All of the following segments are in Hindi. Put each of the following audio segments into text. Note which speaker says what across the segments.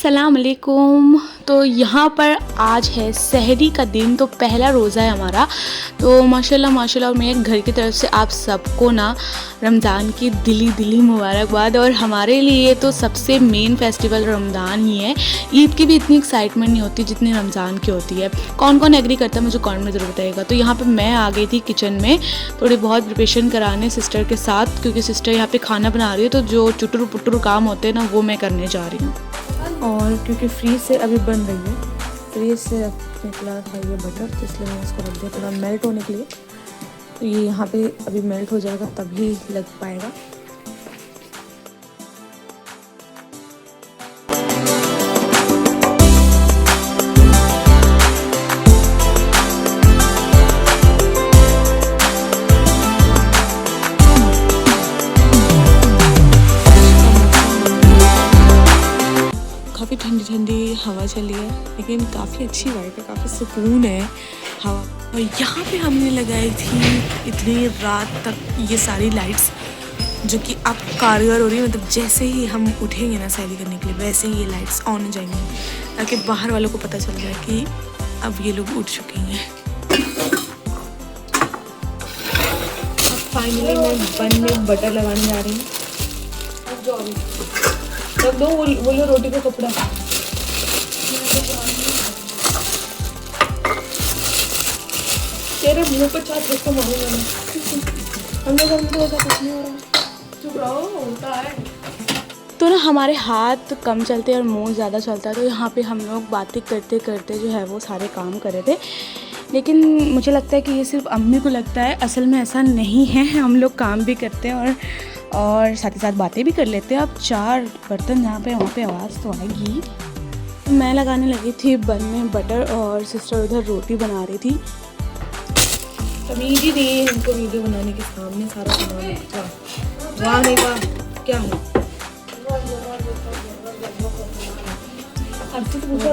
Speaker 1: अस्सलाम वालेकुम। तो यहाँ पर आज है सहरी का दिन, तो पहला रोज़ा है हमारा। तो माशाल्लाह माशाल्लाह, और मेरे घर की तरफ से आप सबको ना रमज़ान की दिली मुबारकबाद। और हमारे लिए तो सबसे मेन फेस्टिवल रमज़ान ही है। ईद की भी इतनी एक्साइटमेंट नहीं होती जितनी रमज़ान की होती है। कौन कौन एग्री करता है मुझे कमेंट में ज़रूर बताइएगा। तो यहाँ पर मैं आ गई थी किचन में थोड़ी बहुत प्रिपरेशन कराने सिस्टर के साथ, क्योंकि सिस्टर यहाँ पर खाना बना रही है। तो जो चुटुर पुटुर काम होते हैं ना, वो मैं करने जा रही हूँ। और क्योंकि फ्रीज से अभी बन रही है, फ्रीज से निकला था ये बटर, तो इसलिए मैंने इसको रख दिया थोड़ा मेल्ट होने के लिए। तो ये यहाँ पे अभी मेल्ट हो जाएगा तभी लग पाएगा। काफ़ी ठंडी ठंडी हवा चली है, लेकिन काफ़ी अच्छी वाइब है, काफ़ी सुकून है हवा। और यहाँ पे हमने लगाई थी इतनी रात तक ये सारी लाइट्स, जो कि अब कारगर हो रही है। मतलब जैसे ही हम उठेंगे ना सैली करने के लिए, वैसे ही ये लाइट्स ऑन हो जाएंगी, ताकि बाहर वालों को पता चल जाए कि अब ये लोग उठ चुके हैं। अब फाइनली मैं बन में बटर लगाने जा रही हूँ। रख दो वो लो रोटी का कपड़ा। तेरे मुंह पे चाट रख के मारूंगा मैं। हमने घर में तो ऐसा कुछ नहीं हो रहा। चुप रहो, होता है। तो ना हमारे हाथ कम चलते हैं और मुंह ज़्यादा चलता है। तो यहाँ पे हम लोग बातें करते करते जो है वो सारे काम कर रहे थे। लेकिन मुझे लगता है कि ये सिर्फ अम्मी को लगता है, असल में ऐसा नहीं है। हम लोग काम भी करते हैं और साथ ही साथ बातें भी कर लेते हैं। अब 4 बर्तन जहाँ पे वहाँ पे आवाज़ तो आएगी। मैं लगाने लगी थी बन में बटर और सिस्टर उधर रोटी बना रही थी। तमीज़ ही नहीं है हमको वीडियो बनाने के सामने सारा सामान रखा। वाह नहीं वाह, क्या है अब तो पूछा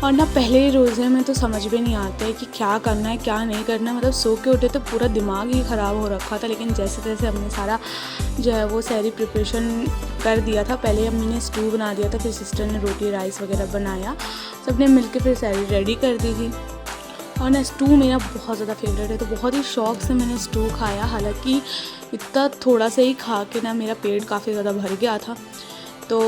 Speaker 1: और ना पहले रोज़े में तो समझ में नहीं आता है कि क्या करना है क्या नहीं करना है। मतलब सो के उठे तो पूरा दिमाग ही ख़राब हो रखा था। लेकिन जैसे तैसे हमने सारा जो है वो सहरी प्रिपरेशन कर दिया था। पहले अम्मी ने स्टू बना दिया था, फिर सिस्टर ने रोटी राइस वगैरह बनाया, सबने मिलके फिर सहरी रेडी कर दी थी। और ना स्टू मेरा बहुत ज़्यादा फेवरेट है, तो बहुत ही शौक़ से मैंने स्टू खाया। हालाँकि इतना थोड़ा सा ही खा के ना मेरा पेट काफ़ी ज़्यादा भर गया था। तो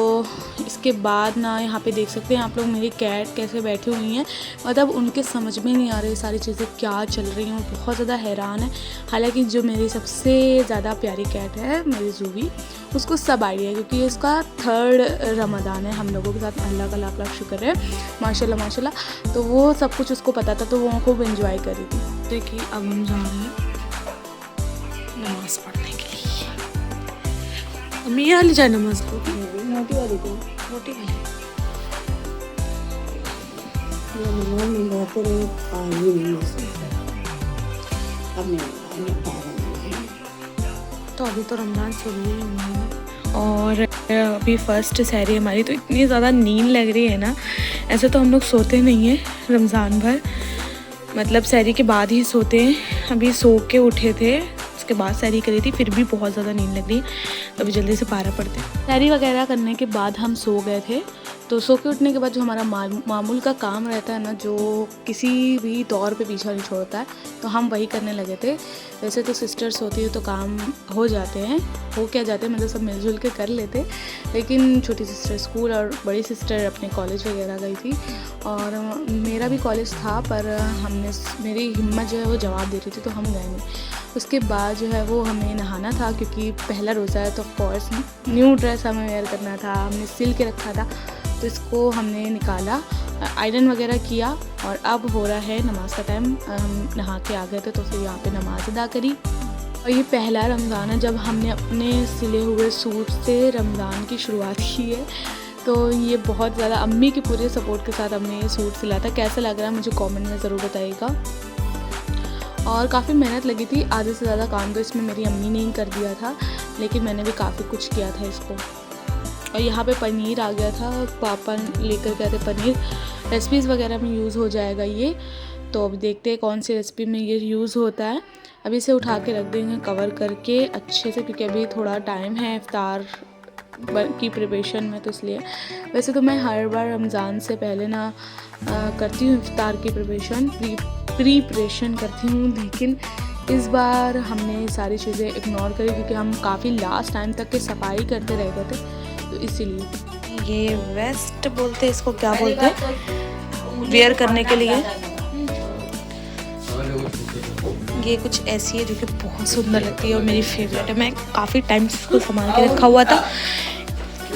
Speaker 1: इसके बाद ना यहाँ पे देख सकते हैं आप लोग मेरी कैट कैसे बैठी हुई हैं। मतलब उनके समझ में नहीं आ रही सारी चीज़ें क्या चल रही हैं, बहुत ज़्यादा हैरान है। हालांकि जो मेरी सबसे ज़्यादा प्यारी कैट है मेरी जूबी, उसको सब आइडिया है, क्योंकि इसका 3rd रमज़ान है हम लोगों के साथ। अल्लाह का लाख लाख शुक्र है, माशाल्लाह माशाल्लाह। तो वो सब कुछ उसको पता था, तो वो खूब एंजॉय कर रही थी। देखिए अब हम जा रहे हैं नमाज़ पढ़ने के लिए। अम्मी यहाँ ले जाए नमाज़ को, मोटी वाली को, मोटी वाली। तो अभी तो रमज़ान शुरू ही हुआ है और अभी फर्स्ट सहरी हमारी। तो इतनी ज़्यादा नींद लग रही है ना। ऐसे तो हम लोग सोते नहीं हैं रमज़ान भर, मतलब सहरी के बाद ही सोते हैं। अभी सो के उठे थे, उसके बाद सहरी करी थी, फिर भी बहुत ज़्यादा नींद लग रही है। अभी जल्दी से पारा पड़ते हैं। सहरी वगैरह करने के बाद हम सो गए थे। तो सो के उठने के बाद जो हमारा मामूल का काम रहता है ना, जो किसी भी दौर पे पीछा नहीं छोड़ता है, तो हम वही करने लगे थे। वैसे तो सिस्टर्स होती है तो काम हो जाते हैं, हो क्या जाते हैं, मतलब सब मिलजुल के कर लेते। लेकिन छोटी सिस्टर स्कूल और बड़ी सिस्टर अपने कॉलेज वगैरह गई थी, और मेरा भी कॉलेज था, पर मेरी हिम्मत जो है वो जवाब दे रही थी, तो हम गए नहीं। उसके बाद जो है वो हमें नहाना था, क्योंकि पहला रोज़ा है, तो ऑफकोर्स न्यू ड्रेस हमें वेयर करना था। हमने सिल के रखा था, तो इसको हमने निकाला, आयरन वगैरह किया, और अब हो रहा है नमाज़ का टाइम। हम नहा के आ गए थे, तो फिर यहाँ पे नमाज़ अदा करी। और ये पहला रमज़ान है जब हमने अपने सिले हुए सूट से रमज़ान की शुरुआत की है। तो ये बहुत ज़्यादा अम्मी के पूरे सपोर्ट के साथ हमने ये सूट सिला था। कैसा लग रहा है मुझे कमेंट में ज़रूर बताइएगा। और काफ़ी मेहनत लगी थी, आधे से ज़्यादा काम तो इसमें मेरी अम्मी ने ही कर दिया था, लेकिन मैंने भी काफ़ी कुछ किया था इसको। और यहाँ पे पनीर आ गया था, पापा लेकर गए थे पनीर। रेसिपीज़ वगैरह में यूज़ हो जाएगा ये। तो अब देखते हैं कौन सी रेसिपी में ये यूज़ होता है। अभी इसे उठा के रख देंगे कवर करके अच्छे से, क्योंकि अभी थोड़ा टाइम है इफ्तार की प्रिपरेशन में, तो इसलिए। वैसे तो मैं हर बार रमज़ान से पहले ना करती हूँ इफ्तार की प्रिपरेशन करती हूँ, लेकिन इस बार हमने सारी चीज़ें इग्नोर करी क्योंकि हम काफ़ी लास्ट टाइम तक के सफाई करते रह गए थे, तो इसीलिए। ये वेस्ट बोलते हैं इसको, क्या बोलते हैं वेयर करने के लिए। ये कुछ ऐसी है जो कि बहुत सुंदर लगती है और मेरी फेवरेट है। मैं काफ़ी टाइम से इसको संभाल के रखा हुआ था,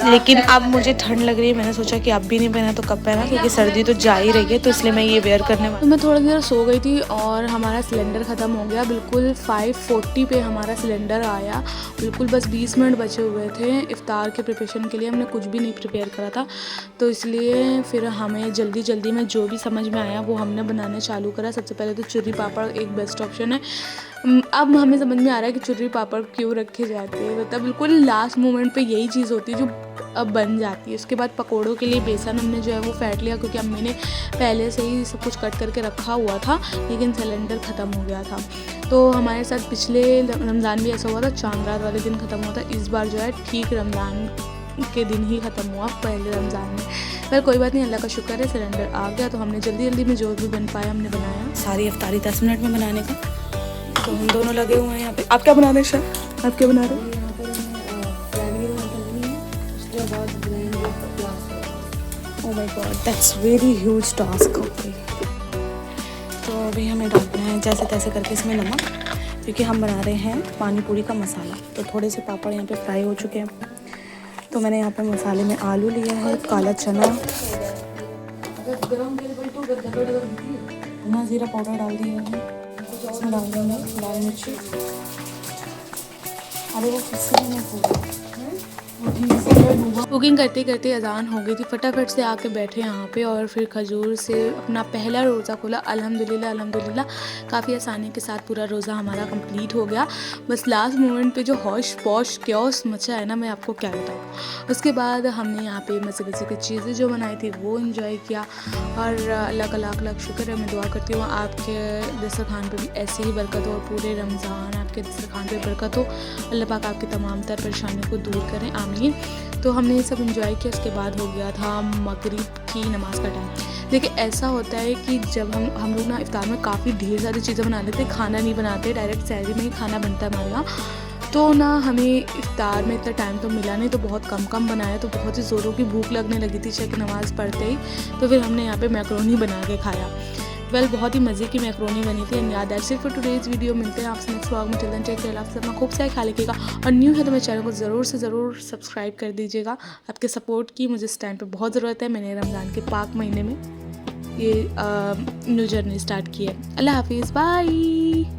Speaker 1: लेकिन अब मुझे ठंड लग रही है, मैंने सोचा कि अब भी नहीं पहना तो कब पहना, क्योंकि सर्दी तो जा ही रही है, तो इसलिए मैं ये वेयर करने वाली। तो मैं थोड़ी देर सो गई थी और हमारा सिलेंडर ख़त्म हो गया। बिल्कुल 5:40 पे हमारा सिलेंडर आया, बिल्कुल बस 20 मिनट बचे हुए थे इफ्तार के प्रिपरेशन के लिए। हमने कुछ भी नहीं प्रिपेयर करा था, तो इसलिए फिर हमें जल्दी जल्दी में जो भी समझ में आया वो हमने बनाना चालू करा। सबसे पहले तो चुर्री पापड़ एक बेस्ट ऑप्शन है। अब हमें समझ में आ रहा है कि चुर्री पापड़ क्यों रखे जाते हैं, मतलब बिल्कुल लास्ट मोमेंट पे यही चीज़ होती है जो अब बन जाती है। उसके बाद पकोड़ों के लिए बेसन हमने जो है वो फेंट लिया, क्योंकि अब मैंने पहले से ही सब कुछ कट करके रखा हुआ था, लेकिन सिलेंडर ख़त्म हो गया था। तो हमारे साथ पिछले रमज़ान भी ऐसा हुआ था, चांद रात वाले दिन ख़त्म हुआ था। इस बार जो है ठीक रमज़ान के दिन ही ख़त्म हुआ, पहले रमज़ान में। पर कोई बात नहीं, अल्लाह का शुक्र है सिलेंडर आ गया, तो हमने जल्दी जल्दी में जो भी बन पाया हमने बनाया। सारी इफ्तारी 10 मिनट में बनाने का, तो हम दोनों लगे हुए हैं यहाँ पे। आप क्या बना रहे हैं? आप क्या बना रहे हैं? Oh my God, that's very huge task. Okay. तो अभी हमें डालना है जैसे तैसे करके इसमें नमक, क्योंकि हम बना रहे हैं पानी पूरी का मसाला। तो थोड़े से पापड़ यहाँ पे फ्राई हो चुके हैं, तो मैंने यहाँ पे मसाले में आलू लिया है, काला चना, धनिया जीरा पाउडर डाल दिया है, इसमें डाल देंगे लाल मिर्ची। अरे वो किसी ने पूरा कुकिंग करते करते अजान हो गई थी, फटाफट से आके बैठे यहाँ पे और फिर खजूर से अपना पहला रोज़ा खोला। अल्हम्दुलिल्लाह अल्हम्दुलिल्लाह काफ़ी आसानी के साथ पूरा रोज़ा हमारा कंप्लीट हो गया। बस लास्ट मोमेंट पे जो हौश पौश क्योस मचा है ना, मैं आपको क्या बताऊँ। उसके बाद हमने यहाँ पे मज़े मज़े की चीज़ें जो बनाई थी वो इन्जॉय किया, और अल्लाह का लाख लाख शुक्र है। मैं दुआ करती हूँ आपके दस्तरखान पे भी ऐसी ही बरकत हो, और पूरे रमज़ान आपके दस्तरखान पे बरकत हो। अल्लाह पाक आपकी तमाम तर परेशानियों को दूर करें, आमीन। तो हमने ये सब इन्जॉय किया। उसके बाद हो गया था मगरिब की नमाज़ का टाइम। देखिए ऐसा होता है कि जब हम लोग ना इफ्तार में काफ़ी ढेर सारी चीज़ें बना लेते हैं, खाना नहीं बनाते, डायरेक्ट सहरी में ही खाना बनता है हमारे यहाँ। तो ना हमें इफ्तार में इतना टाइम तो मिला नहीं, तो बहुत कम बनाया, तो बहुत ही ज़ोरों की भूख लगने लगी थी चाहे कि नमाज़ पढ़ते ही। तो फिर हमने यहाँ पे मैक्रोनी बना के खाया। वेल बहुत ही मज़े की मैक्रोनी बनी थी। एंड याद that's it for today's video. मिलते हैं आपसे नेक्स्ट व्लॉग में। टिल देन टेक केयर, आप सब खूब सारा ख्याल रखिएगा, और न्यू है तो मेरे चैनल को ज़रूर से ज़रूर सब्सक्राइब कर दीजिएगा। आपके सपोर्ट की मुझे इस टाइम पे बहुत ज़रूरत है। मैंने रमज़ान के पाक महीने में ये न्यू जर्नी स्टार्ट की है। अल्लाह हाफिज़, बाय।